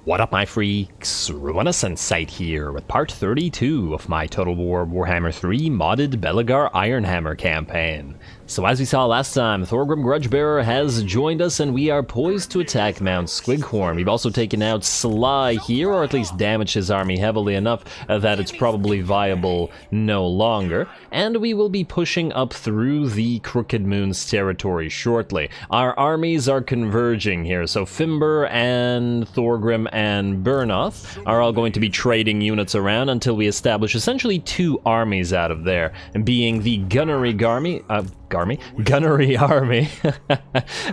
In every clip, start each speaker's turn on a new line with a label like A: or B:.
A: What up, my freaks? RuinusInsight here with part 32 of my Total Warhammer 3 modded Belegar Ironhammer campaign. So as we saw last time, Thorgrim Grudgebearer has joined us and we are poised to attack Mount Squighorn. We've also taken out Sly here, or at least damaged his army heavily enough that it's probably viable no longer. And we will be pushing up through the Crooked Moon's territory shortly. Our armies are converging here, so Fimber and Thorgrim and Burnoth are all going to be trading units around until we establish essentially two armies out of there, being the Gunnery Army,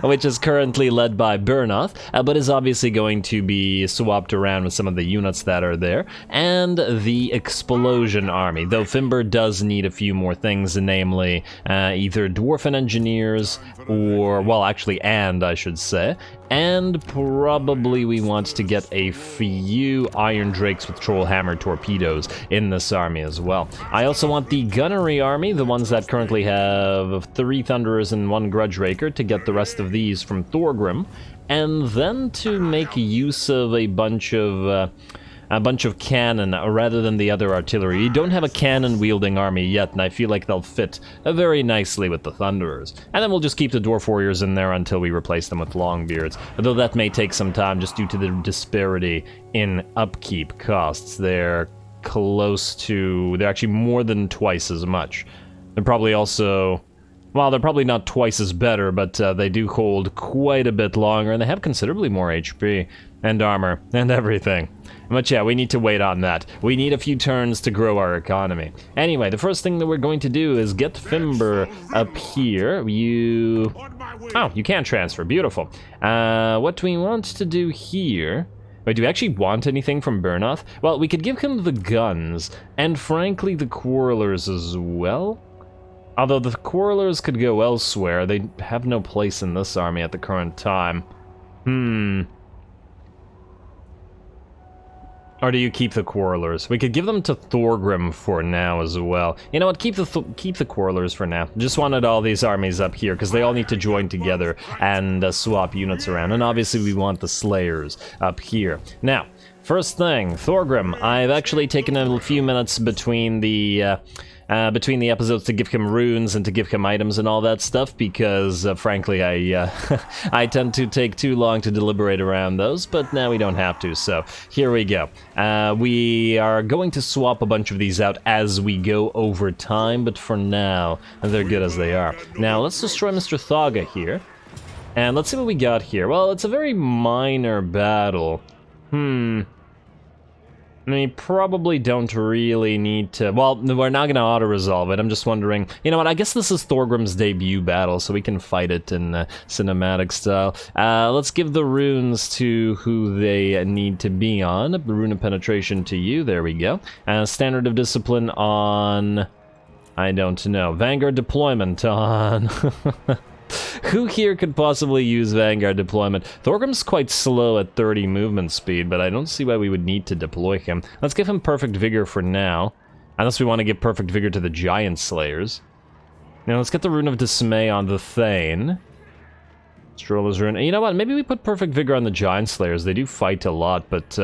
A: which is currently led by Burnoth, but is obviously going to be swapped around with some of the units that are there, and the Explosion Army, though Fimber does need a few more things, namely either Dwarfen Engineers, or, well, actually, I should say, and probably we want to get a few Iron Drakes with Troll Hammer torpedoes in this army as well. I also want the Gunnery Army, the ones that currently have 3 Thunderers and 1 Grudge Raker, to get the rest of these from Thorgrim, and then to make use of a bunch of cannon rather than the other artillery. You don't have a cannon-wielding army yet, and I feel like they'll fit very nicely with the Thunderers. And then we'll just keep the Dwarf Warriors in there until we replace them with Longbeards, although that may take some time just due to the disparity in upkeep costs. They're actually more than twice as much. They're probably also... well, they're probably not twice as better, but they do hold quite a bit longer, and they have considerably more HP and armor and everything. But yeah, we need to wait on that. We need a few turns to grow our economy. Anyway, the first thing that we're going to do is get Fimber up here. Oh, you can transfer. Beautiful. What do we want to do here? Wait, do we actually want anything from Burnoth? Well, we could give him the guns, and frankly the Quarrelers as well. Although the Quarrelers could go elsewhere, they have no place in this army at the current time. Or do you keep the Quarrelers? We could give them to Thorgrim for now as well. You know what, keep the Quarrelers for now. Just wanted all these armies up here, because they all need to join together and swap units around. And obviously we want the Slayers up here. Now, first thing, Thorgrim. I've actually taken a few minutes between the episodes to give him runes and to give him items and all that stuff, because frankly I tend to take too long to deliberate around those, but now we don't have to, so here we go. We are going to swap a bunch of these out as we go over time, but for now they're good as they are. Now let's destroy Mr. Thaga here, and let's see what we got here. Well, it's a very minor battle. We probably don't really need to... well, we're not going to auto-resolve it. I'm just wondering... you know what, I guess this is Thorgrim's debut battle, so we can fight it in cinematic style. Let's give the runes to who they need to be on. The Rune of Penetration to you. There we go. Standard of Discipline on... I don't know. Vanguard Deployment on... who here could possibly use Vanguard deployment? Thorgrim's quite slow at 30 movement speed, but I don't see why we would need to deploy him. Let's give him Perfect Vigor for now, unless we want to give Perfect Vigor to the Giant Slayers. Now let's get the Rune of Dismay on the Thane. Stroller's Rune. You know what, maybe we put Perfect Vigor on the Giant Slayers. They do fight a lot, but...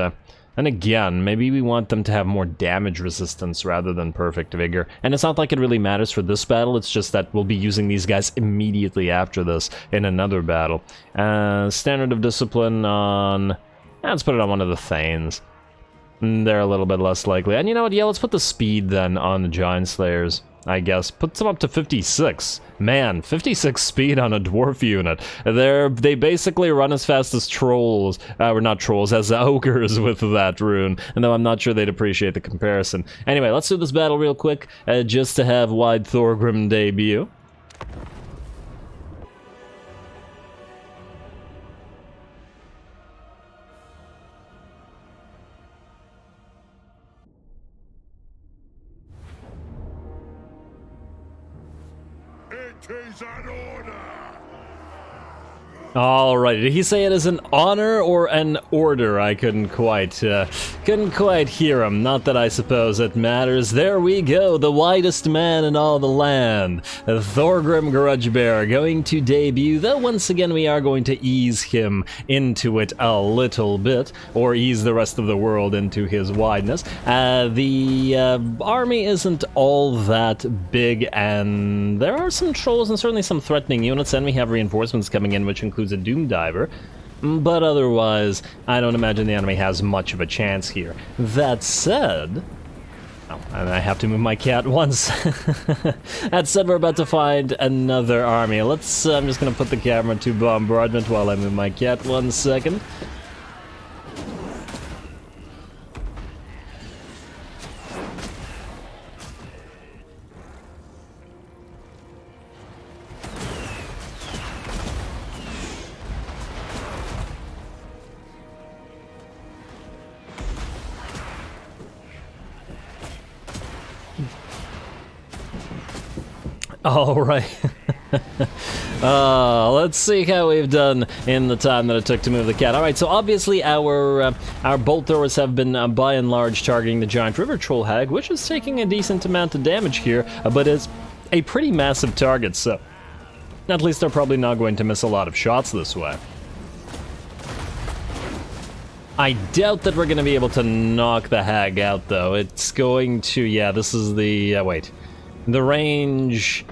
A: and again, maybe we want them to have more damage resistance rather than Perfect Vigor. And it's not like it really matters for this battle, it's just that we'll be using these guys immediately after this in another battle. Standard of Discipline on... let's put it on one of the Thanes. They're a little bit less likely. And you know what, yeah, let's put the Speed then on the Giant Slayers, I guess. Put them up to 56. Man, 56 speed on a dwarf unit. They basically run as fast as trolls, or not trolls, as ogres with that rune. And though I'm not sure they'd appreciate the comparison. Anyway, let's do this battle real quick, just to have Wide Thorgrim debut. Alright, did he say it as an honor or an order? I couldn't quite hear him. Not that I suppose it matters. There we go, the widest man in all the land. Thorgrim Grudgebearer going to debut, though once again we are going to ease him into it a little bit, or ease the rest of the world into his wideness. The army isn't all that big, and there are some trolls and certainly some threatening units, and we have reinforcements coming in, which includes a Doom Diver, but otherwise I don't imagine the enemy has much of a chance here. That said, oh, and I have to move my cat once. That said, we're about to find another army. I'm just gonna put the camera to bombardment while I move my cat 1 second. Alright. Let's see how we've done in the time that it took to move the cat. Alright, so obviously our bolt throwers have been by and large targeting the giant river troll hag, which is taking a decent amount of damage here, but is a pretty massive target, so at least they're probably not going to miss a lot of shots this way. I doubt that we're going to be able to knock the hag out, though. It's going to, yeah, this is the, wait. The range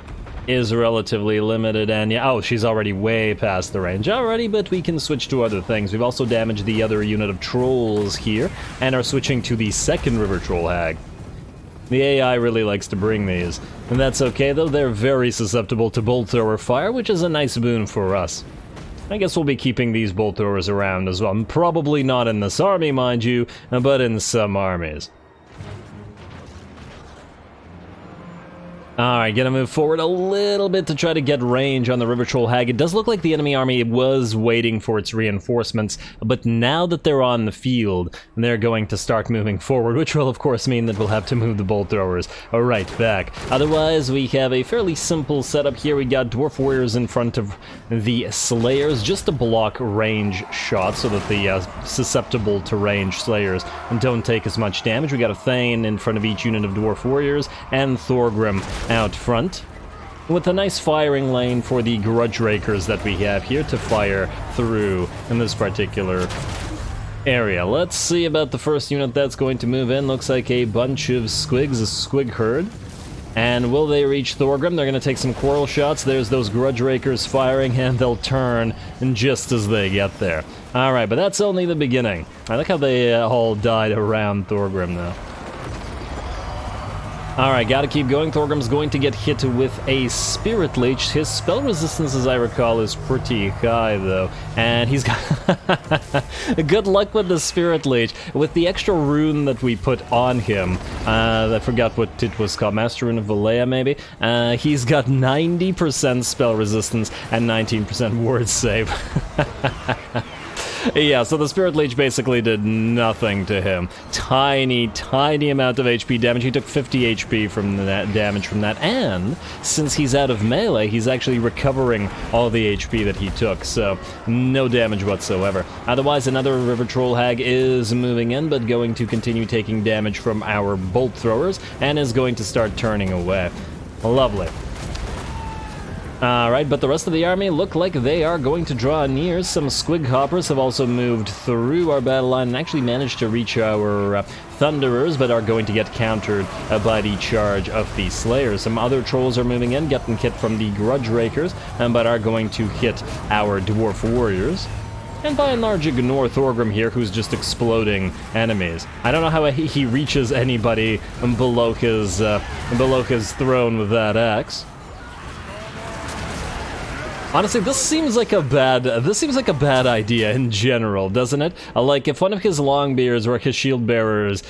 A: is relatively limited, and yeah, oh, she's already way past the range already, but we can switch to other things. We've also damaged the other unit of trolls here, and are switching to the second river troll hag. The AI really likes to bring these, and that's okay, though. They're very susceptible to bolt thrower fire, which is a nice boon for us. I guess we'll be keeping these bolt throwers around as well. Probably not in this army, mind you, but in some armies. Alright, gonna move forward a little bit to try to get range on the River Troll Hag. It does look like the enemy army was waiting for its reinforcements, but now that they're on the field, they're going to start moving forward, which will of course mean that we'll have to move the bolt throwers right back. Otherwise, we have a fairly simple setup here. We got Dwarf Warriors in front of the Slayers, just to block range shots so that the susceptible to range Slayers don't take as much damage. We got a Thane in front of each unit of Dwarf Warriors, and Thorgrim out front, with a nice firing lane for the Grudge Rakers that we have here to fire through in this particular area. Let's see about the first unit that's going to move in. Looks like a bunch of squigs, a squig herd. And will they reach Thorgrim? They're going to take some quarrel shots. There's those Grudge Rakers firing, and they'll turn just as they get there. Alright, but that's only the beginning. I like how they all died around Thorgrim, though. Alright, gotta keep going. Thorgrim's going to get hit with a Spirit Leech. His spell resistance, as I recall, is pretty high, though. And he's got... Good luck with the Spirit Leech. With the extra rune that we put on him, I forgot what it was called, Master Rune of Valea, maybe? He's got 90% spell resistance and 19% word save. Yeah, so the Spirit Leech basically did nothing to him. Tiny, tiny amount of HP damage. He took 50 HP from that damage from that, and since he's out of melee, he's actually recovering all the HP that he took, so no damage whatsoever. Otherwise, another River Troll Hag is moving in, but going to continue taking damage from our bolt throwers, and is going to start turning away. Lovely. Alright, but the rest of the army look like they are going to draw near. Some Squig Hoppers have also moved through our battle line and actually managed to reach our Thunderers, but are going to get countered by the charge of the Slayers. Some other trolls are moving in, getting hit from the Grudge Rakers, but are going to hit our Dwarf Warriors. And by and large ignore Thorgrim here, who's just exploding enemies. I don't know how he reaches anybody below his throne with that axe. Honestly, this seems like a bad idea in general, doesn't it? Like, if one of his Longbeards or his Shield Bearers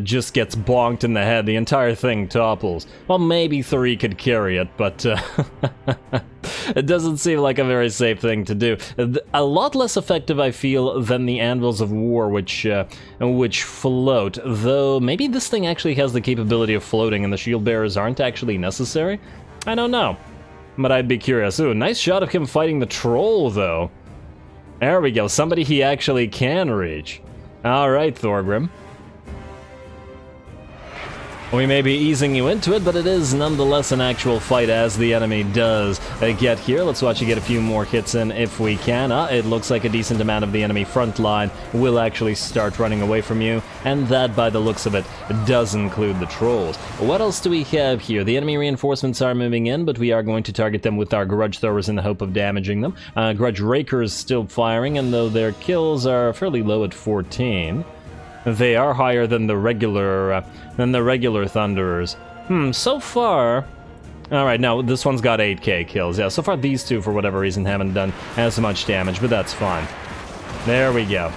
A: just gets bonked in the head, the entire thing topples. Well, maybe 3 could carry it, but it doesn't seem like a very safe thing to do. A lot less effective, I feel, than the Anvils of War, which float. Though maybe this thing actually has the capability of floating, and the Shield Bearers aren't actually necessary. I don't know. But I'd be curious. Ooh, nice shot of him fighting the troll, though. There we go, somebody he actually can reach. Alright, Thorgrim. We may be easing you into it, but it is nonetheless an actual fight as the enemy does get here. Let's watch you get a few more hits in if we can. It looks like a decent amount of the enemy front line will actually start running away from you, and that, by the looks of it, does include the trolls. What else do we have here? The enemy reinforcements are moving in, but we are going to target them with our grudge throwers in the hope of damaging them. Grudge rakers still firing, and though their kills are fairly low at 14... they are higher than the regular Thunderers. So far... Alright, now this one's got 8k kills. Yeah, so far these two, for whatever reason, haven't done as much damage, but that's fine. There we go.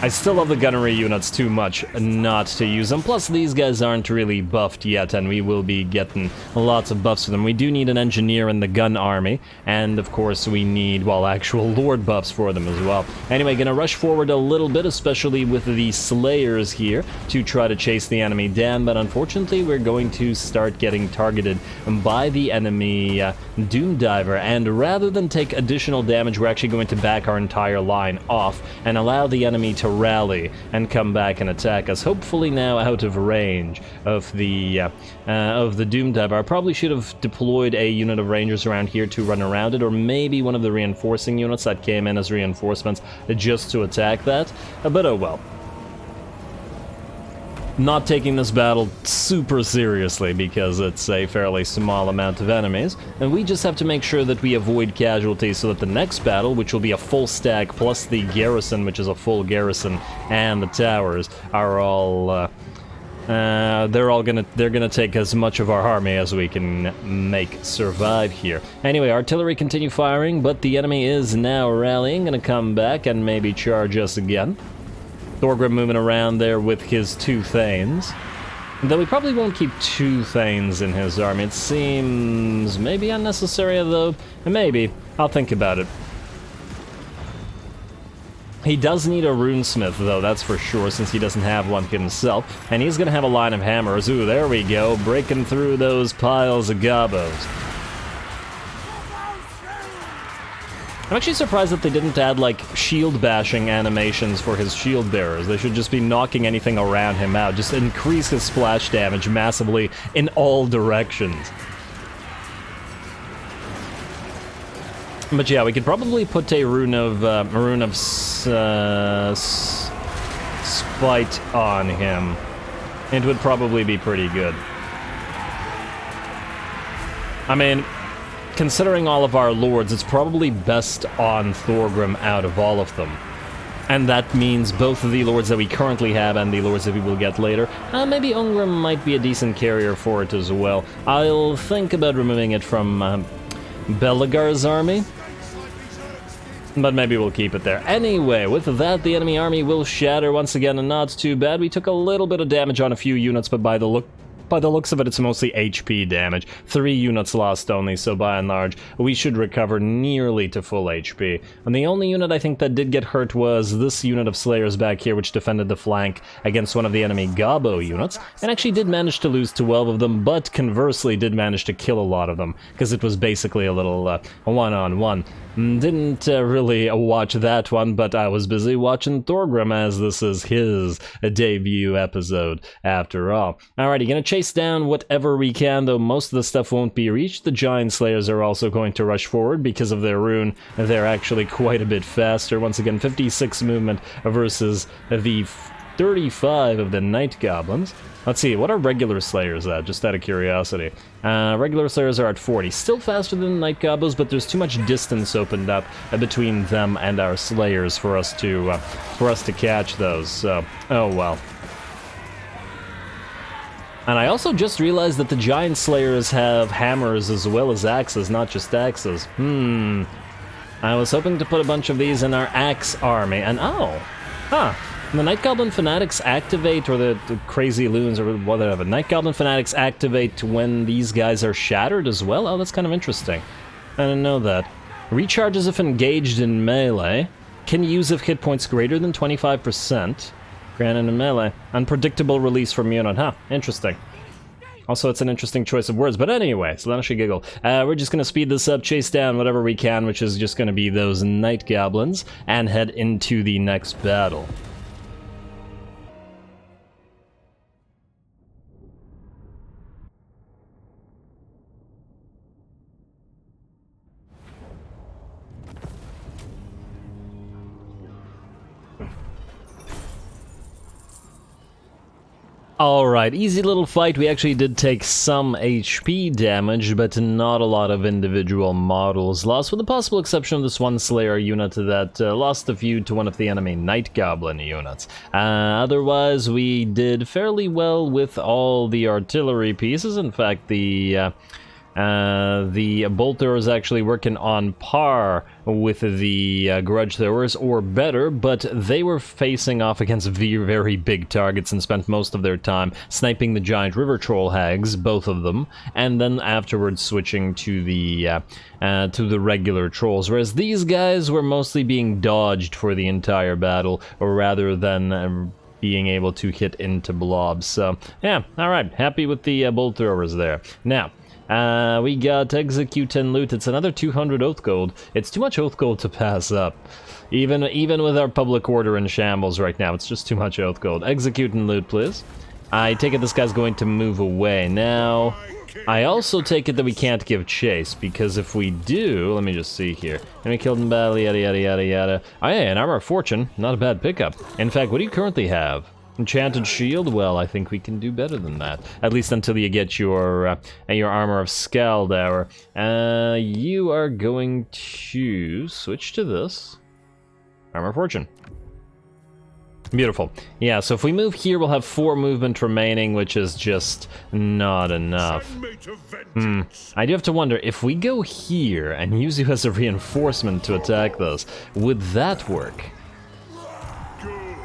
A: I still love the gunnery units too much not to use them. Plus, these guys aren't really buffed yet, and we will be getting lots of buffs for them. We do need an engineer in the gun army, and of course we need, well, actual lord buffs for them as well. Anyway, gonna rush forward a little bit, especially with the slayers here, to try to chase the enemy down, but unfortunately we're going to start getting targeted by the enemy Doom Diver, and rather than take additional damage, we're actually going to back our entire line off and allow the enemy to rally and come back and attack us, hopefully now out of range of the Doom Diver. I probably should have deployed a unit of rangers around here to run around it, or maybe one of the reinforcing units that came in as reinforcements just to attack that, but oh well. Not taking this battle super seriously because it's a fairly small amount of enemies, and we just have to make sure that we avoid casualties so that the next battle, which will be a full stack plus the garrison, which is a full garrison, and the towers, are all they're gonna take as much of our army as we can make survive here. Anyway, artillery continue firing, but the enemy is now rallying, gonna come back and maybe charge us again. Thorgrim moving around there with his 2 Thanes. Though we probably won't keep 2 Thanes in his army. It seems maybe unnecessary, though. Maybe. I'll think about it. He does need a runesmith, though, that's for sure, since he doesn't have one himself. And he's gonna have a line of hammers. Ooh, there we go, breaking through those piles of gobos. I'm actually surprised that they didn't add, like, shield bashing animations for his shield bearers. They should just be knocking anything around him out. Just increase his splash damage massively in all directions. But yeah, we could probably put a rune of spite on him. It would probably be pretty good. I mean, considering all of our lords, it's probably best on Thorgrim out of all of them. And that means both of the lords that we currently have and the lords that we will get later. Maybe Ungrim might be a decent carrier for it as well. I'll think about removing it from Belegar's army, but maybe we'll keep it there. Anyway, with that, the enemy army will shatter once again, and not too bad. We took a little bit of damage on a few units, but by the looks of it, it's mostly HP damage. 3 units lost only, so by and large, we should recover nearly to full HP. And the only unit I think that did get hurt was this unit of Slayers back here, which defended the flank against one of the enemy Gobbo units, and actually did manage to lose 12 of them, but conversely did manage to kill a lot of them, because it was basically a little one-on-one. Didn't really watch that one, but I was busy watching Thorgrim, as this is his debut episode, after all. Alrighty, gonna chase down whatever we can, though most of the stuff won't be reached. The Giant Slayers are also going to rush forward because of their rune. They're actually quite a bit faster. Once again, 56 movement versus the 35 of the Night Goblins. Let's see, what are regular Slayers at, just out of curiosity? Regular Slayers are at 40. Still faster than the Night Goblins, but there's too much distance opened up between them and our Slayers for us to catch those, so, oh well. And I also just realized that the Giant Slayers have hammers as well as axes, not just axes. I was hoping to put a bunch of these in our axe army, and oh, huh. The Night Goblin Fanatics activate, or the Crazy Loons, or whatever. Night Goblin Fanatics activate when these guys are shattered as well? Oh, that's kind of interesting. I didn't know that. Recharges if engaged in melee. Can use if hit points greater than 25%. Granted in melee. Unpredictable release from unit, huh? Interesting. Also, it's an interesting choice of words, but anyway, so then she giggle. We're just gonna speed this up, chase down whatever we can, which is just gonna be those night goblins, and head into the next battle. Alright, easy little fight. We actually did take some HP damage, but not a lot of individual models lost, with the possible exception of this one Slayer unit that lost a few to one of the enemy Night Goblin units. Otherwise, we did fairly well with all the artillery pieces. In fact, the bolter is actually working on par with the grudge throwers, or better, but they were facing off against very big targets and spent most of their time sniping the giant river troll hags, both of them, and then afterwards switching to the regular trolls, whereas these guys were mostly being dodged for the entire battle, rather than being able to hit into blobs. So yeah, alright, happy with the bolt throwers there. Now, we got execute and loot. It's another 200 oath gold. It's too much oath gold to pass up. Even with our public order in shambles right now, it's just too much oath gold. Execute and loot, please. I take it this guy's going to move away. Now, I also take it that we can't give chase, because if we do, let me just see here. And we killed in battle, yada yada yada yada. Oh yeah, an armor of fortune, not a bad pickup. In fact, what do you currently have? Enchanted shield? Well, I think we can do better than that. At least until you get your armor of Scaldour. You are going to switch to this. Armor of fortune. Beautiful. Yeah, so if we move here, we'll have 4 movement remaining, which is just not enough. I do have to wonder, if we go here and use you as a reinforcement to attack this, would that work?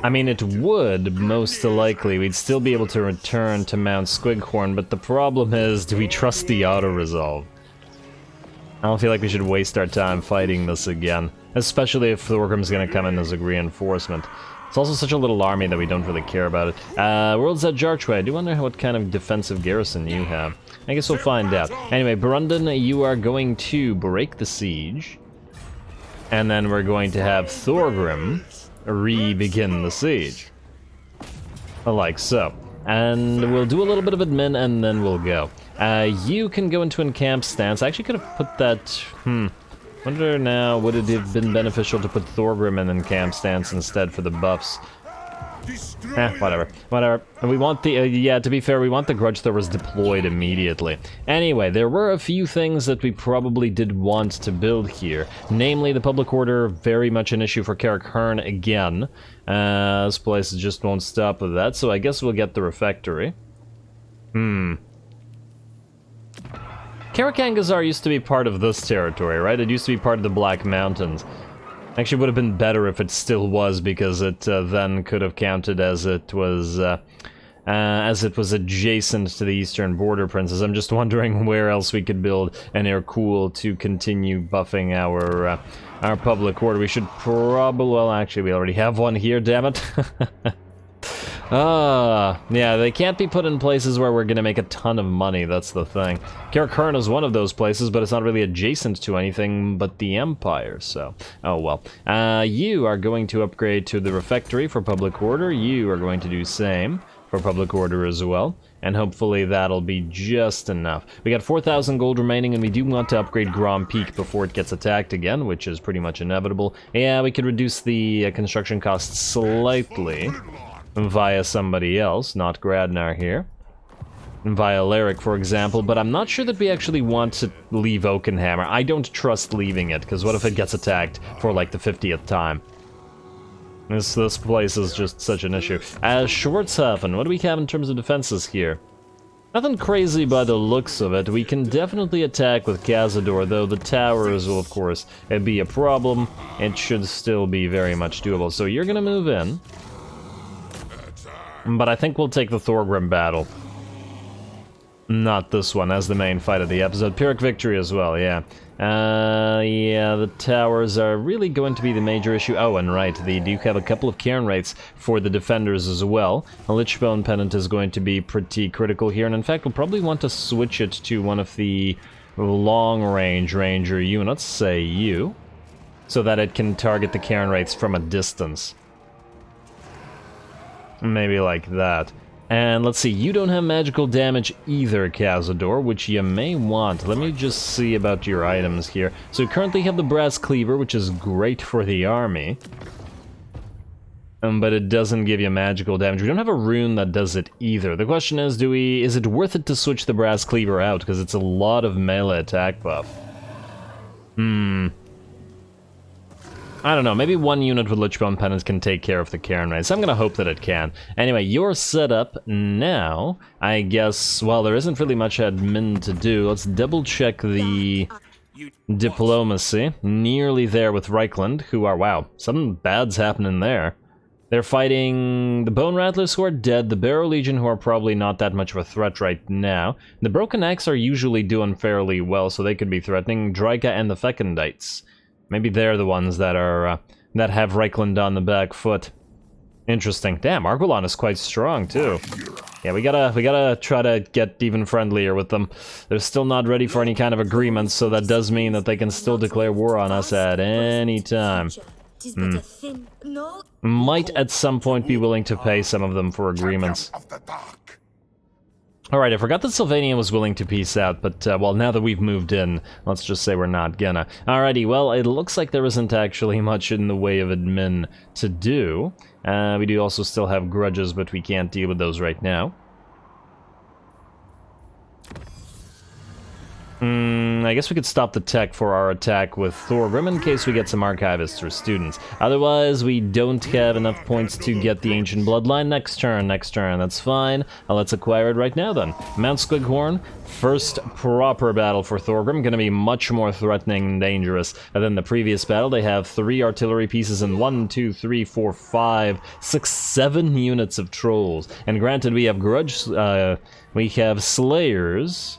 A: I mean, it would, most likely. We'd still be able to return to Mount Squighorn, but the problem is, do we trust the auto-resolve? I don't feel like we should waste our time fighting this again, especially if Thorgrim's gonna come in as a reinforcement. It's also such a little army that we don't really care about it. World's Edge Archway, I do wonder what kind of defensive garrison you have. I guess we'll find out. Anyway, Brundon, you are going to break the siege, and then we're going to have Thorgrim re-begin the siege. Like so. And we'll do a little bit of admin and then we'll go. You can go into encamp stance. I actually could have put that... Wonder now, would it have been beneficial to put Thorgrim in encamp stance instead for the buffs? Whatever. We want the, yeah, to be fair, we want the grudge throwers deployed immediately. Anyway, there were a few things that we probably did want to build here. Namely, the public order, very much an issue for Karak Eight again. This place just won't stop with that, so I guess we'll get the refectory. Karak Angazar used to be part of this territory, right? It used to be part of the Black Mountains. Actually, would have been better if it still was, because it then could have counted as it was adjacent to the eastern border princes. I'm just wondering where else we could build an air cool to continue buffing our public order. We should probably, well, actually, we already have one here. Damn it. Yeah, they can't be put in places where we're gonna make a ton of money, that's the thing. Karak Eight is one of those places, but it's not really adjacent to anything but the Empire, so... Oh well. You are going to upgrade to the refectory for public order. You are going to do same for public order as well. And hopefully that'll be just enough. We got 4,000 gold remaining, and we do want to upgrade Grom Peak before it gets attacked again, which is pretty much inevitable. Yeah, we could reduce the construction costs slightly via somebody else, not Gradnar here. Via Lyric, for example, but I'm not sure that we actually want to leave Oakenhammer. I don't trust leaving it, because what if it gets attacked for like the 50th time? This place is just such an issue. Schwarzhafen, what do we have in terms of defenses here? Nothing crazy by the looks of it. We can definitely attack with Cazador, though the towers will, of course, be a problem. It should still be very much doable. So you're gonna move in. But I think we'll take the Thorgrim battle. Not this one, as the main fight of the episode. Pyrrhic victory as well, yeah. Yeah, the towers are really going to be the major issue. Oh, and right, they do have a couple of cairn rates for the defenders as well. A Lichbone Pennant is going to be pretty critical here, and in fact, we'll probably want to switch it to one of the long-range ranger units, say you, so that it can target the cairn rates from a distance. Maybe like that. And let's see, you don't have magical damage either, Cazador, which you may want. Let me just see about your items here. So you currently have the Brass Cleaver, which is great for the army. But it doesn't give you magical damage. We don't have a rune that does it either. The question is, is it worth it to switch the Brass Cleaver out? Because it's a lot of melee attack buff. I don't know, maybe one unit with Lichbone Pennant can take care of the cairn rates. I'm gonna hope that it can. Anyway, you're set up now. I guess, well, there isn't really much admin to do. Let's double check the diplomacy. Nearly there with Reichland, who are, wow, something bad's happening there. They're fighting the Bone Rattlers, who are dead, the Barrow Legion, who are probably not that much of a threat right now. The Broken Axe are usually doing fairly well, so they could be threatening Draika and the Fecundites. Maybe they're the ones that are that have Reichland on the back foot. Interesting. Damn, Arguelon is quite strong too. Yeah, we gotta try to get even friendlier with them. They're still not ready for any kind of agreement, so that does mean that they can still declare war on us at any time. Might at some point be willing to pay some of them for agreements. Alright, I forgot that Sylvania was willing to peace out, but, well, now that we've moved in, let's just say we're not gonna. Alrighty, well, it looks like there isn't actually much in the way of admin to do. We do also still have grudges, but we can't deal with those right now. I guess we could stop the tech for our attack with Thorgrim in case we get some archivists or students. Otherwise, we don't have enough points to get the Ancient Bloodline next turn, that's fine. Let's acquire it right now then. Mount Squighorn, first proper battle for Thorgrim, gonna be much more threatening and dangerous than the previous battle. They have 3 artillery pieces and 1, 2, 3, 4, 5, 6, 7 units of trolls. And granted, we have we have slayers,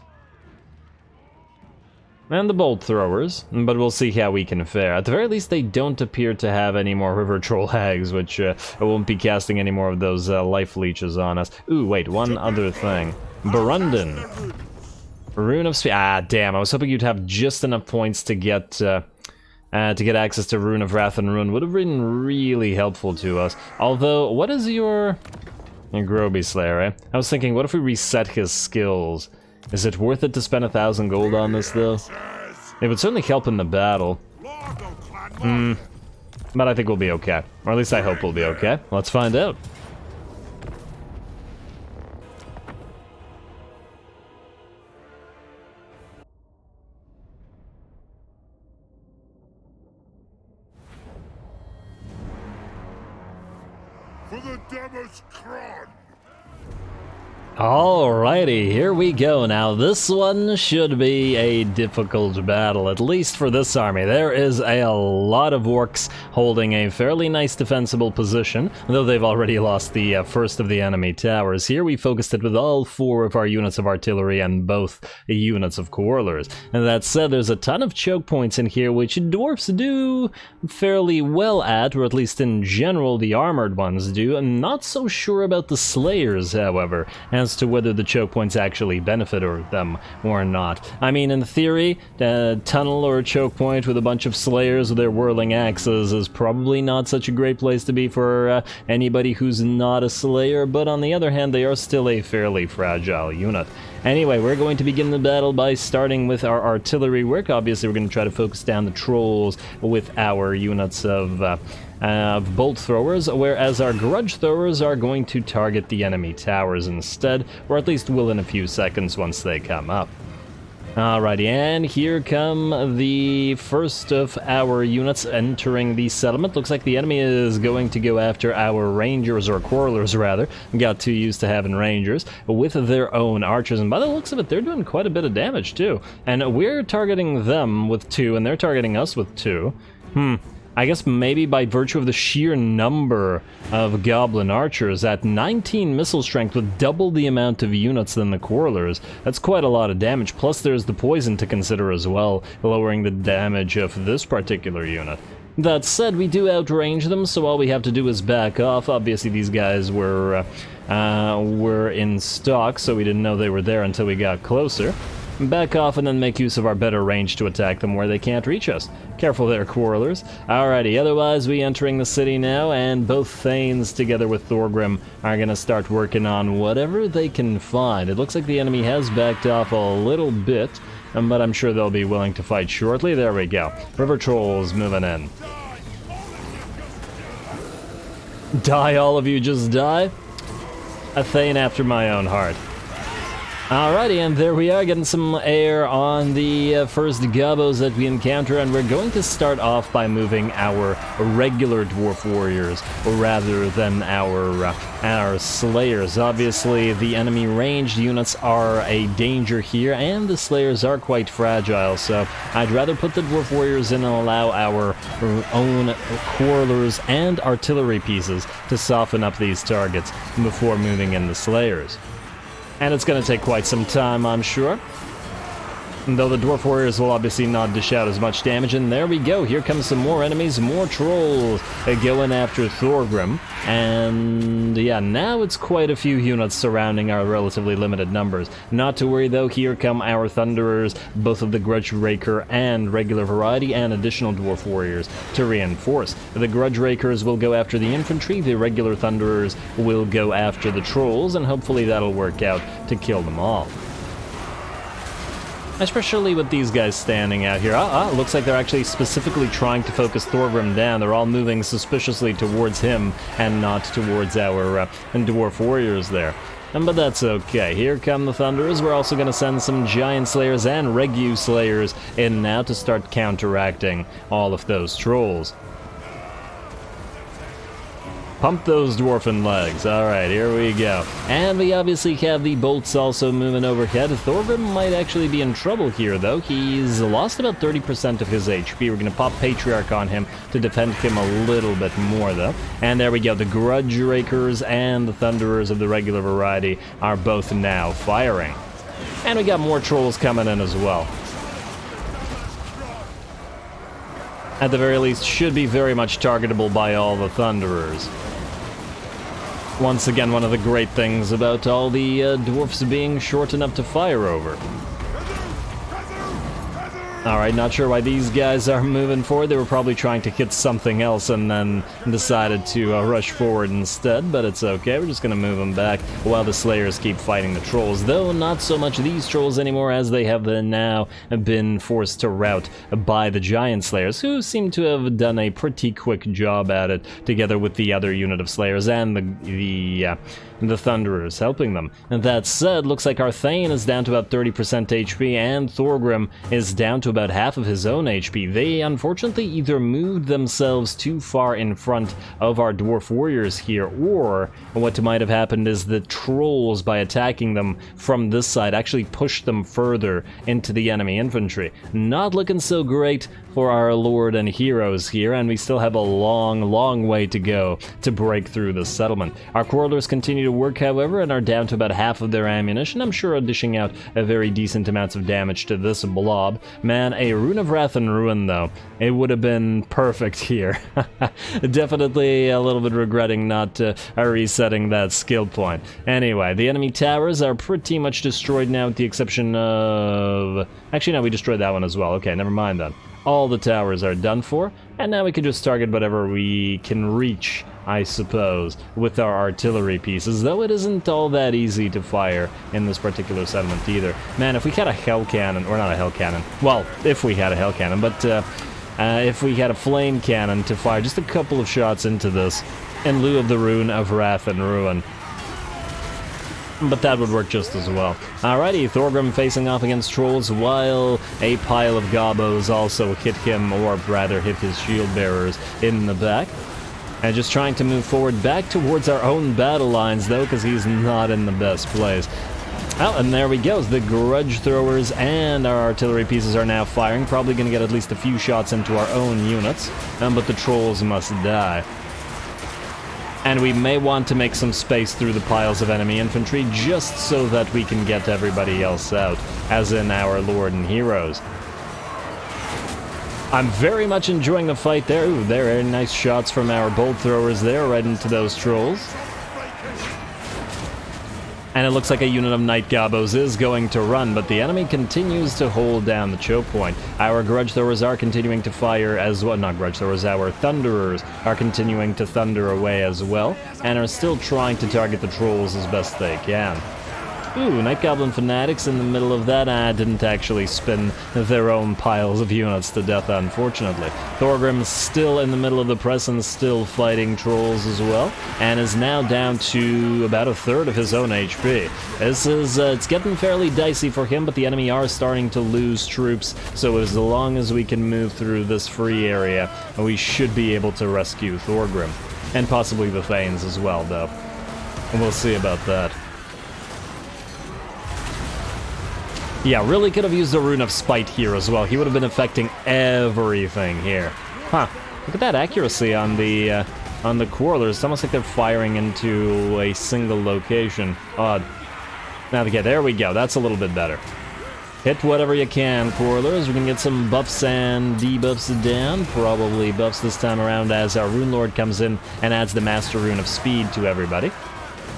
A: and the bolt throwers, but we'll see how we can fare. At the very least, they don't appear to have any more river troll hags, which I won't be casting any more of those life leeches on us. Ooh, wait, one other thing. Barundin. Rune of Speed. Ah, damn, I was hoping you'd have just enough points to get access to Rune of Wrath and Ruin. Would have been really helpful to us. Although, what is your Groby Slayer, eh? I was thinking, what if we reset his skills? Is it worth it to spend 1,000 gold on this, though? It would certainly help in the battle. But I think we'll be okay. Or at least I hope we'll be okay. Let's find out.
B: For the Daemonhunters!
A: Alrighty, here we go. Now, this one should be a difficult battle, at least for this army. There is a lot of orcs holding a fairly nice defensible position, though they've already lost the first of the enemy towers. Here we focused it with all 4 of our units of artillery and both units of Quarrelers. And that said, there's a ton of choke points in here, which dwarfs do fairly well at, or at least in general the armored ones do. I'm not so sure about the slayers, however, as to whether the choke points actually benefit them or not. I mean, in theory, a tunnel or a choke point with a bunch of slayers with their whirling axes is probably not such a great place to be for anybody who's not a slayer, but on the other hand, they are still a fairly fragile unit. Anyway, we're going to begin the battle by starting with our artillery work. Obviously, we're going to try to focus down the trolls with our units of bolt throwers, whereas our grudge throwers are going to target the enemy towers instead, or at least will in a few seconds once they come up. Alrighty, and here come the first of our units entering the settlement. Looks like the enemy is going to go after our rangers, or quarrelers rather. Got too used to having rangers, with their own archers, and by the looks of it, they're doing quite a bit of damage too. And we're targeting them with 2, and they're targeting us with 2. I guess maybe by virtue of the sheer number of goblin archers at 19 missile strength with double the amount of units than the quarrelers. That's quite a lot of damage, plus there's the poison to consider as well, lowering the damage of this particular unit. That said, we do outrange them, so all we have to do is back off. Obviously these guys were in stock, so we didn't know they were there until we got closer. Back off and then make use of our better range to attack them where they can't reach us. Careful there, quarrelers. Alrighty, otherwise we entering the city now, and both Thanes together with Thorgrim are gonna start working on whatever they can find. It looks like the enemy has backed off a little bit, but I'm sure they'll be willing to fight shortly. There we go. River Trolls moving in. Die, all of you, just die. A Thane after my own heart. Alrighty, and there we are, getting some air on the first gobos that we encounter, and we're going to start off by moving our regular dwarf warriors rather than our slayers. Obviously, the enemy ranged units are a danger here, and the slayers are quite fragile, so I'd rather put the dwarf warriors in and allow our own quarrelers and artillery pieces to soften up these targets before moving in the slayers. And it's going to take quite some time, I'm sure. Though the Dwarf Warriors will obviously not dish out as much damage. And there we go. Here comes some more enemies, more trolls going after Thorgrim. And yeah, now it's quite a few units surrounding our relatively limited numbers. Not to worry though, here come our Thunderers, both of the Grudge Raker and regular variety, and additional Dwarf Warriors to reinforce. The Grudge Rakers will go after the infantry, the regular Thunderers will go after the trolls, and hopefully that'll work out to kill them all. Especially with these guys standing out here. Looks like they're actually specifically trying to focus Thorgrim down. They're all moving suspiciously towards him and not towards our Dwarf Warriors there. But that's okay. Here come the Thunderers. We're also going to send some Giant Slayers and Regu Slayers in now to start counteracting all of those trolls. Pump those dwarfen legs. Alright, here we go. And we obviously have the bolts also moving overhead. Thorgrim might actually be in trouble here, though. He's lost about 30% of his HP. We're going to pop Patriarch on him to defend him a little bit more, though. And there we go. The Grudge Rakers and the Thunderers of the regular variety are both now firing. And we got more trolls coming in as well. At the very least, should be very much targetable by all the Thunderers. Once again, one of the great things about all the dwarfs being short enough to fire over. Alright, not sure why these guys are moving forward. They were probably trying to hit something else and then decided to rush forward instead, but it's okay. We're just going to move them back while the Slayers keep fighting the trolls. Though not so much these trolls anymore, as they have now been forced to rout by the Giant Slayers, who seem to have done a pretty quick job at it, together with the other unit of Slayers and the Thunderers helping them. And that said, looks like our Thane is down to about 30% HP, and Thorgrim is down to about half of his own HP. They unfortunately either moved themselves too far in front of our Dwarf Warriors here, or what might have happened is the trolls, by attacking them from this side, actually pushed them further into the enemy infantry. Not looking so great for our lord and heroes here, and we still have a long way to go to break through the settlement. Our quarrelers continue to work, however, and are down to about half of their ammunition. I'm sure dishing out a very decent amounts of damage to this blob. Man, a Rune of Wrath and Ruin, though, it would have been perfect here. Definitely a little bit regretting not resetting that skill point. Anyway, the enemy towers are pretty much destroyed now, with the exception of... Actually, no, we destroyed that one as well. Okay, never mind then. All the towers are done for, and now we can just target whatever we can reach, I suppose, with our artillery pieces, though it isn't all that easy to fire in this particular settlement either. Man, if we had a hell cannon, or not a hell cannon, well, if we had a hell cannon, but if we had a flame cannon to fire just a couple of shots into this, in lieu of the Rune of Wrath and Ruin, but that would work just as well. Alrighty, Thorgrim facing off against trolls, while a pile of gobos also hit him, or rather hit his shield bearers in the back. And just trying to move forward back towards our own battle lines, though, because he's not in the best place. Oh, and there we go. The grudge throwers and our artillery pieces are now firing. Probably going to get at least a few shots into our own units, but the trolls must die. And we may want to make some space through the piles of enemy infantry just so that we can get everybody else out, as in our lord and heroes. I'm very much enjoying the fight there. Ooh, very nice shots from our bolt throwers there, right into those trolls. And it looks like a unit of Night Gobos is going to run, but the enemy continues to hold down the choke point. Our grudge throwers are continuing to fire as well. Not grudge throwers, our thunderers are continuing to thunder away as well, and are still trying to target the trolls as best they can. Ooh, Night Goblin Fanatics in the middle of that. Didn't actually spin their own piles of units to death, unfortunately. Thorgrim still in the middle of the press and still fighting trolls as well, and is now down to about a third of his own HP. This is, it's getting fairly dicey for him, but the enemy are starting to lose troops, so as long as we can move through this free area, we should be able to rescue Thorgrim. And possibly the Thanes as well, though. And we'll see about that. Yeah, really could have used a Rune of Spite here as well. He would have been affecting everything here. Huh. Look at that accuracy on the Quarrelers. It's almost like they're firing into a single location. Odd. Now, okay, there we go. That's a little bit better. Hit whatever you can, Quarrelers. We can get some buffs and debuffs down. Probably buffs this time around as our Rune Lord comes in and adds the Master Rune of Speed to everybody.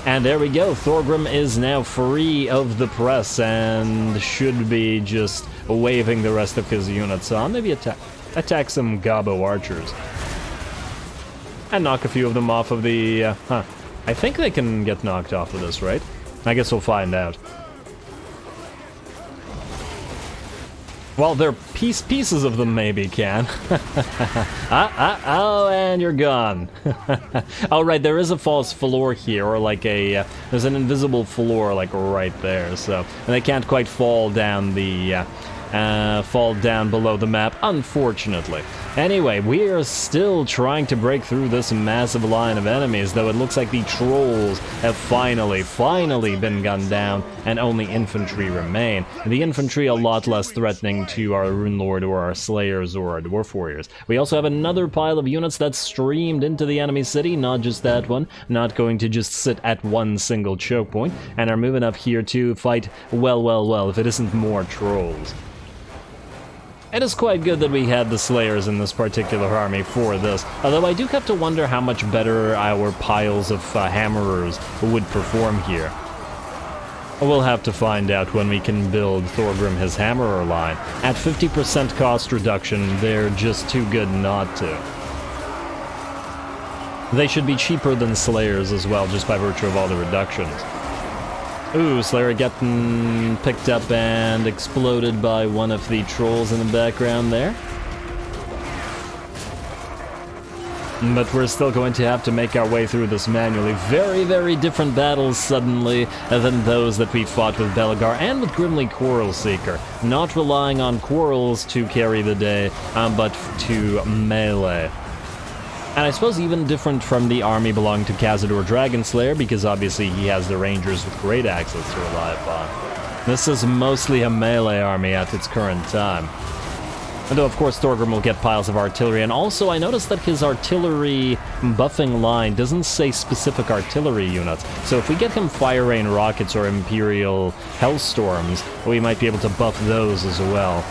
A: And there we go, Thorgrim is now free of the press and should be just waving the rest of his units on. Maybe attack some Gobbo archers. And knock a few of them off of the... I think they can get knocked off of this, right? I guess we'll find out. Well, they're pieces of them maybe can. Oh, and you're gone. Oh, right, there is a false floor here, or like a, there's an invisible floor, like, right there, so, and they can't quite fall down the, fall down below the map, unfortunately. Anyway, we are still trying to break through this massive line of enemies, though it looks like the trolls have finally been gunned down, and only infantry remain. The infantry a lot less threatening to our Rune Lord or our Slayers or our Dwarf Warriors. We also have another pile of units that streamed into the enemy city, not just that one, not going to just sit at one single choke point, and are moving up here to fight, well, if it isn't more trolls. It is quite good that we had the Slayers in this particular army for this, although I do have to wonder how much better our piles of Hammerers would perform here. We'll have to find out when we can build Thorgrim his Hammerer line. At 50% cost reduction, they're just too good not to. They should be cheaper than Slayers as well, just by virtue of all the reductions. Ooh, Slayer getting picked up and exploded by one of the trolls in the background there. But we're still going to have to make our way through this manually. Very different battles suddenly than those that we fought with Belegar and with Grimly Quarrel Seeker. Not relying on quarrels to carry the day, but to melee. And I suppose even different from the army belonging to Khazad Dragonslayer, because obviously he has the rangers with great axes to rely upon. This is mostly a melee army at its current time. Although, of course, Thorgrim will get piles of artillery, and also I noticed that his artillery buffing line doesn't say specific artillery units, so if we get him Fire Rain rockets or Imperial Hellstorms, we might be able to buff those as well.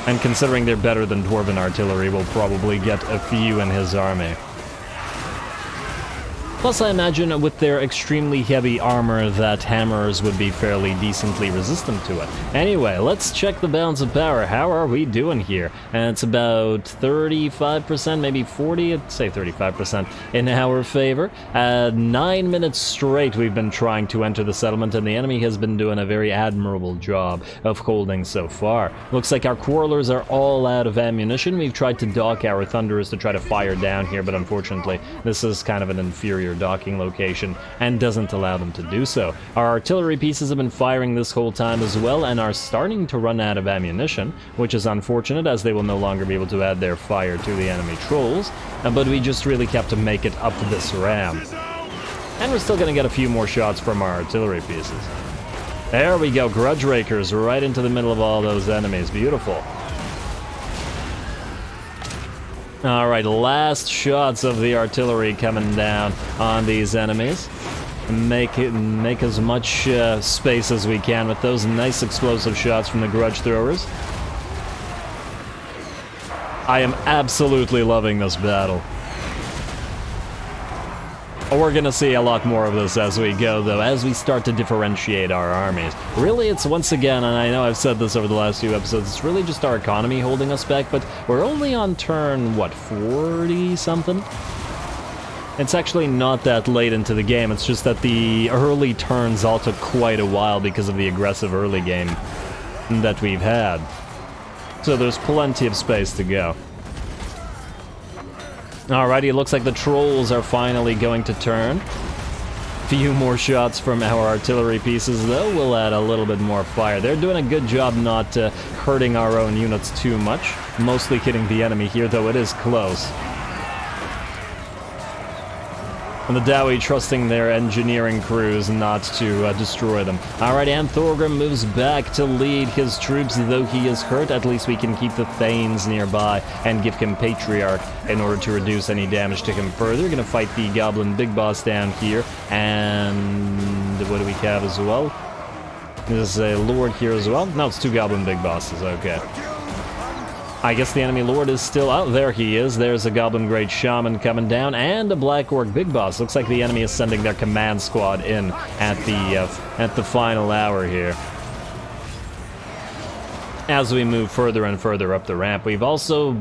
A: And considering they're better than Dwarven artillery, we'll probably get a few in his army. Plus, I imagine with their extremely heavy armor that hammers would be fairly decently resistant to it. Anyway, let's check the balance of power. How are we doing here? And it's about 35%, maybe 40, I'd say 35% in our favor. 9 minutes straight we've been trying to enter the settlement, and the enemy has been doing a very admirable job of holding so far. Looks like our Quarrelers are all out of ammunition. We've tried to dock our Thunderers to try to fire down here, but unfortunately this is kind of an inferior docking location and doesn't allow them to do so. Our artillery pieces have been firing this whole time as well and are starting to run out of ammunition, which is unfortunate as they will no longer be able to add their fire to the enemy trolls, but we just really have to make it up this ram. And we're still going to get a few more shots from our artillery pieces. There we go, Grudge Rakers right into the middle of all those enemies. Beautiful. Alright, last shots of the artillery coming down on these enemies. Make as much space as we can with those nice explosive shots from the Grudge Throwers. I am absolutely loving this battle. We're gonna see a lot more of this as we go, though, as we start to differentiate our armies. Really, it's once again, and I know I've said this over the last few episodes, it's really just our economy holding us back, but we're only on turn, what, 40-something? It's actually not that late into the game, it's just that the early turns all took quite a while because of the aggressive early game that we've had. So there's plenty of space to go. Alrighty, it looks like the trolls are finally going to turn. Few more shots from our artillery pieces, though, will add a little bit more fire. They're doing a good job not hurting our own units too much. Mostly hitting the enemy here, though it is close. And the Dowie trusting their engineering crews not to destroy them. Alright, and Thorgrim moves back to lead his troops, though he is hurt. At least we can keep the Thanes nearby and give him Patriarch in order to reduce any damage to him further. Gonna fight the Goblin Big Boss down here, and what do we have as well? There's a Lord here as well. No, it's two Goblin Big Bosses, okay. I guess the enemy lord is still out. There he is. There's a Goblin Great Shaman coming down, and a Black Orc Big Boss. Looks like the enemy is sending their command squad in at the final hour here. As we move further and further up the ramp, we've also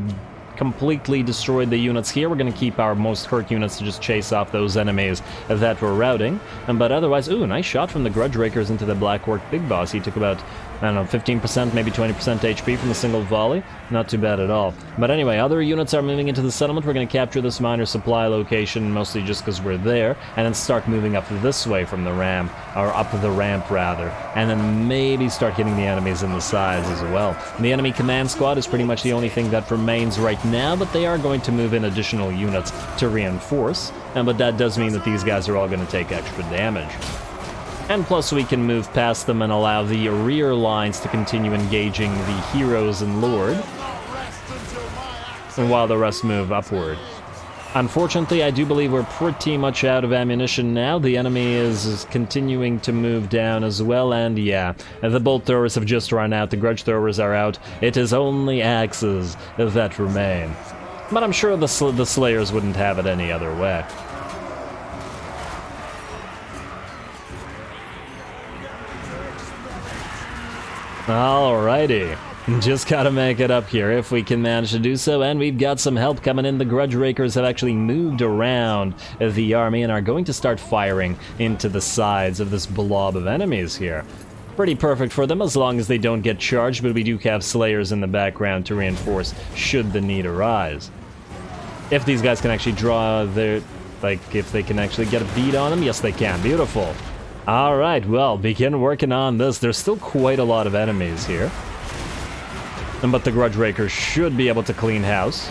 A: completely destroyed the units here. We're going to keep our most hurt units to just chase off those enemies that we're routing. But otherwise, ooh, nice shot from the Grudge Rakers into the Black Orc Big Boss. He took about, I don't know, 15%, maybe 20% HP from a single volley. Not too bad at all. But anyway, other units are moving into the settlement. We're going to capture this minor supply location, mostly just because we're there, and then start moving up this way from the ramp, or up the ramp rather, and then maybe start hitting the enemies in the sides as well. And the enemy command squad is pretty much the only thing that remains right now, but they are going to move in additional units to reinforce, but that does mean that these guys are all going to take extra damage. And plus we can move past them and allow the rear lines to continue engaging the heroes and lord, while the rest move upward. Unfortunately, I do believe we're pretty much out of ammunition now. The enemy is continuing to move down as well, and yeah, the bolt throwers have just run out, the grudge throwers are out. It is only axes that remain. But I'm sure the slayers wouldn't have it any other way. Alrighty. Just gotta make it up here if we can manage to do so, and we've got some help coming in. The Grudge Rakers have actually moved around the army and are going to start firing into the sides of this blob of enemies here. Pretty perfect for them as long as they don't get charged, but we do have Slayers in the background to reinforce should the need arise. If these guys can actually draw their, like, if they can actually get a beat on them, yes they can. Beautiful. Alright, well, begin working on this. There's still quite a lot of enemies here. But the Grudge Rakers should be able to clean house.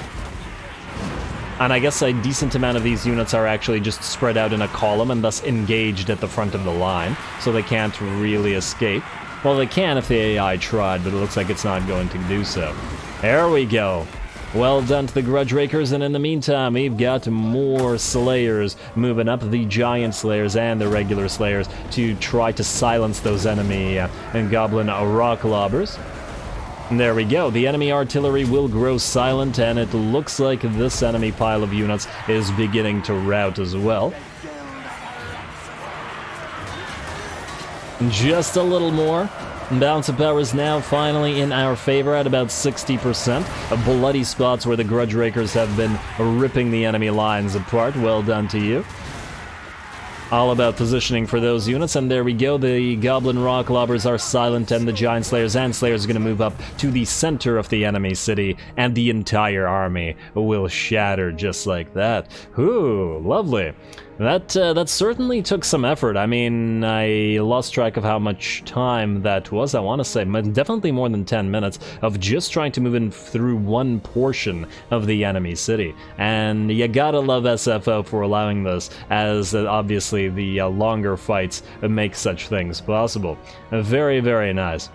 A: And I guess a decent amount of these units are actually just spread out in a column and thus engaged at the front of the line, so they can't really escape. Well, they can if the AI tried, but it looks like it's not going to do so. There we go. Well done to the Grudge Rakers, and in the meantime, we've got more Slayers moving up, the Giant Slayers and the regular Slayers, to try to silence those enemy and Goblin Rock Lobbers. And there we go, the enemy artillery will grow silent, and it looks like this enemy pile of units is beginning to rout as well. Just a little more. Balance of power is now finally in our favor at about 60%. Bloody spots where the Grudge Rakers have been ripping the enemy lines apart. Well done to you. All about positioning for those units, and there we go. The Goblin Rock Lobbers are silent, and the Giant Slayers and Slayers are going to move up to the center of the enemy city, and the entire army will shatter just like that. Ooh, lovely. That certainly took some effort. I mean, I lost track of how much time that was. I want to say definitely more than 10 minutes of just trying to move in through one portion of the enemy city. And you gotta love SFO for allowing this, as obviously the longer fights make such things possible. Very, very nice.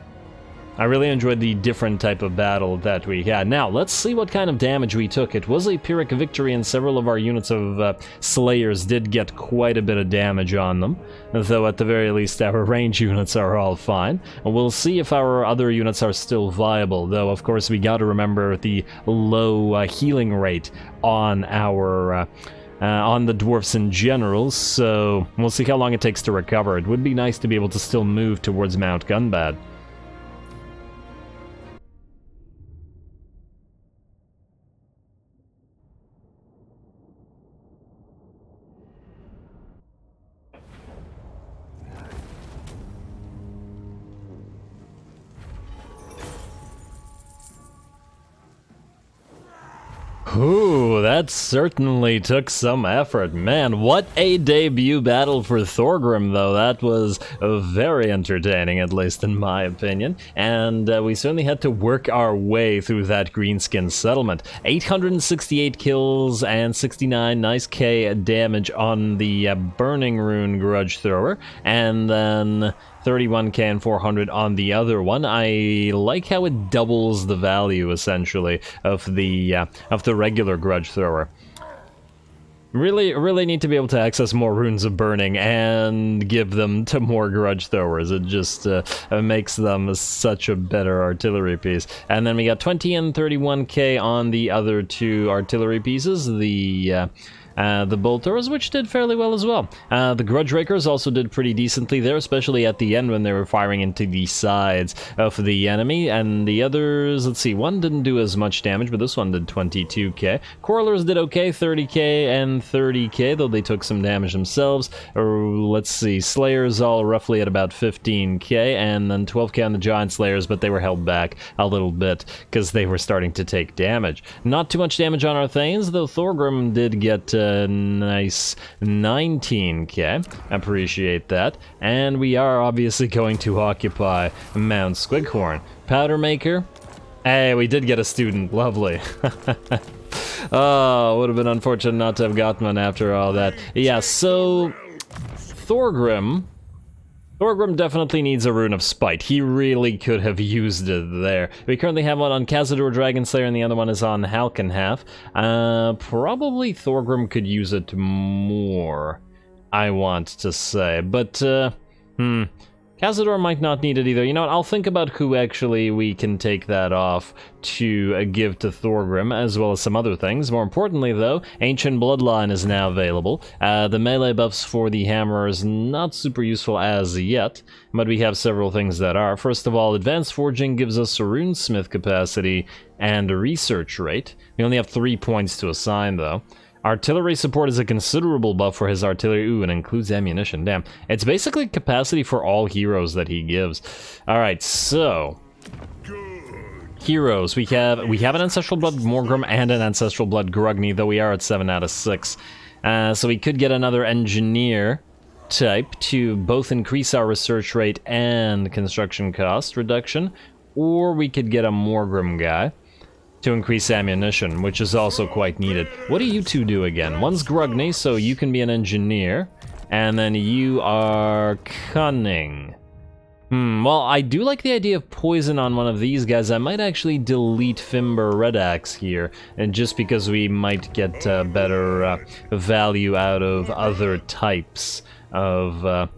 A: I really enjoyed the different type of battle that we had. Now, let's see what kind of damage we took. It was a Pyrrhic victory, and several of our units of Slayers did get quite a bit of damage on them, though at the very least our range units are all fine. And we'll see if our other units are still viable, though of course we gotta remember the low healing rate on our... on the Dwarfs in general, so we'll see how long it takes to recover. It would be nice to be able to still move towards Mount Gunbad. Ooh, that certainly took some effort. Man, what a debut battle for Thorgrim, though. That was very entertaining, at least in my opinion. And we certainly had to work our way through that greenskin settlement. 868 kills and 69 nice K damage on the Burning Rune Grudge Thrower. And then 31k and 400 on the other one. I like how it doubles the value, essentially, of the regular Grudge Thrower. Really need to be able to access more Runes of Burning and give them to more Grudge Throwers. It just makes them such a better artillery piece. And then we got 20 and 31k on the other two artillery pieces. The Bolt Throwers, which did fairly well as well. The Grudge Rakers also did pretty decently there, especially at the end when they were firing into the sides of the enemy. And the others, let's see, one didn't do as much damage, but this one did 22k. Quarrelers did okay, 30k and 30k, though they took some damage themselves. Let's see, Slayers all roughly at about 15k, and then 12k on the Giant Slayers, but they were held back a little bit because they were starting to take damage. Not too much damage on our Thanes, though Thorgrim did get nice 19k. Appreciate that. And we are obviously going to occupy Mount Squighorn. Powder Maker. Hey, we did get a student. Lovely. Oh, would have been unfortunate not to have gotten one after all that. Yeah, so Thorgrim definitely needs a Rune of Spite. He really could have used it there. We currently have one on Khazad-dûr Dragonslayer, and the other one is on Halkenhalf. Probably Thorgrim could use it more, I want to say. But, Khazad-dûr might not need it either. You know what, I'll think about who actually we can take that off to give to Thorgrim, as well as some other things. More importantly, though, Ancient Bloodline is now available. The melee buffs for the hammer is not super useful as yet, but we have several things that are. First of all, Advanced Forging gives us a runesmith capacity and a research rate. We only have 3 points to assign, though. Artillery support is a considerable buff for his artillery. Ooh, and includes ammunition. Damn. It's basically capacity for all heroes that he gives. Alright, so... heroes. We have an Ancestral Blood Morgrim and an Ancestral Blood Grugni, though we are at 7 out of 6. So we could get another Engineer type to both increase our research rate and construction cost reduction, or we could get a Morgrim guy to increase ammunition, which is also quite needed. What do you two do again? One's Grugni, so you can be an engineer, and then you are cunning. Well, I do like the idea of poison on one of these guys. I might actually delete Fimber Red Axe here, and just because we might get better value out of other types of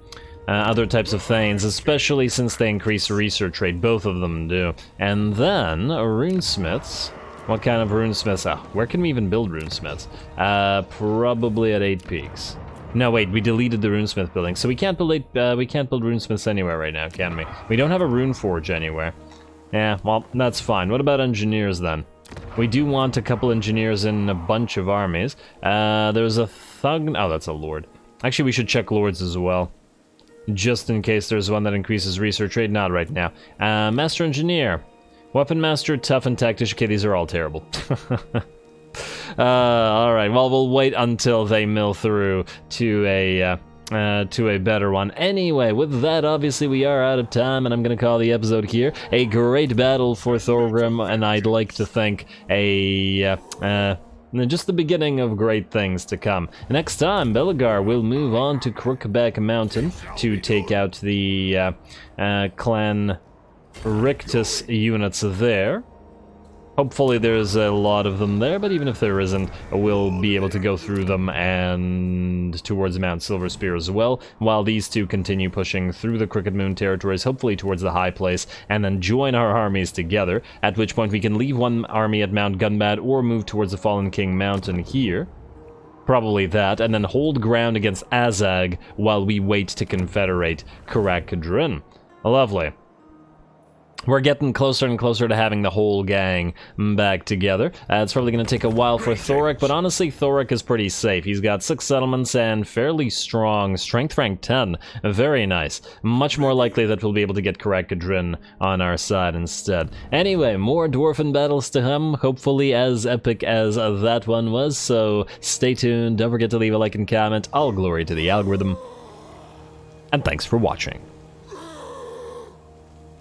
A: Thanes, especially since they increase research rate. Both of them do. And then, runesmiths. What kind of runesmiths? Where can we even build runesmiths? Probably at 8 Peaks. No, wait, we deleted the runesmith building, so we can't build runesmiths anywhere right now, can we? We don't have a rune forge anywhere. Yeah, well, that's fine. What about engineers then? We do want a couple engineers in a bunch of armies. There's a thug. Oh, that's a lord. Actually, we should check lords as well, just in case there's one that increases research rate. Not right now. Master Engineer, Weapon Master, Tough, and Tactician. Okay, these are all terrible. Alright, well, we'll wait until they mill through to a better one. Anyway, with that, obviously we are out of time, and I'm gonna call the episode here. A great battle for Thorgrim, and I'd like to think just the beginning of great things to come. Next time, Belegar will move on to Crookback Mountain to take out the Clan Rictus units there. Hopefully there's a lot of them there, but even if there isn't, we'll be able to go through them and towards Mount Silverspear as well, while these two continue pushing through the Crooked Moon territories, hopefully towards the High Place, and then join our armies together, at which point we can leave one army at Mount Gunbad or move towards the Fallen King Mountain here. Probably that, and then hold ground against Azag while we wait to confederate Karak. Lovely. We're getting closer and closer to having the whole gang back together. It's probably going to take a while for Thoric, but honestly, Thoric is pretty safe. He's got 6 settlements and fairly strong strength rank 10. Very nice. Much more likely that we'll be able to get Karak on our side instead. Anyway, more Dwarfen battles to come, hopefully as epic as that one was, so stay tuned. Don't forget to leave a like and comment. All glory to the algorithm. And thanks for watching.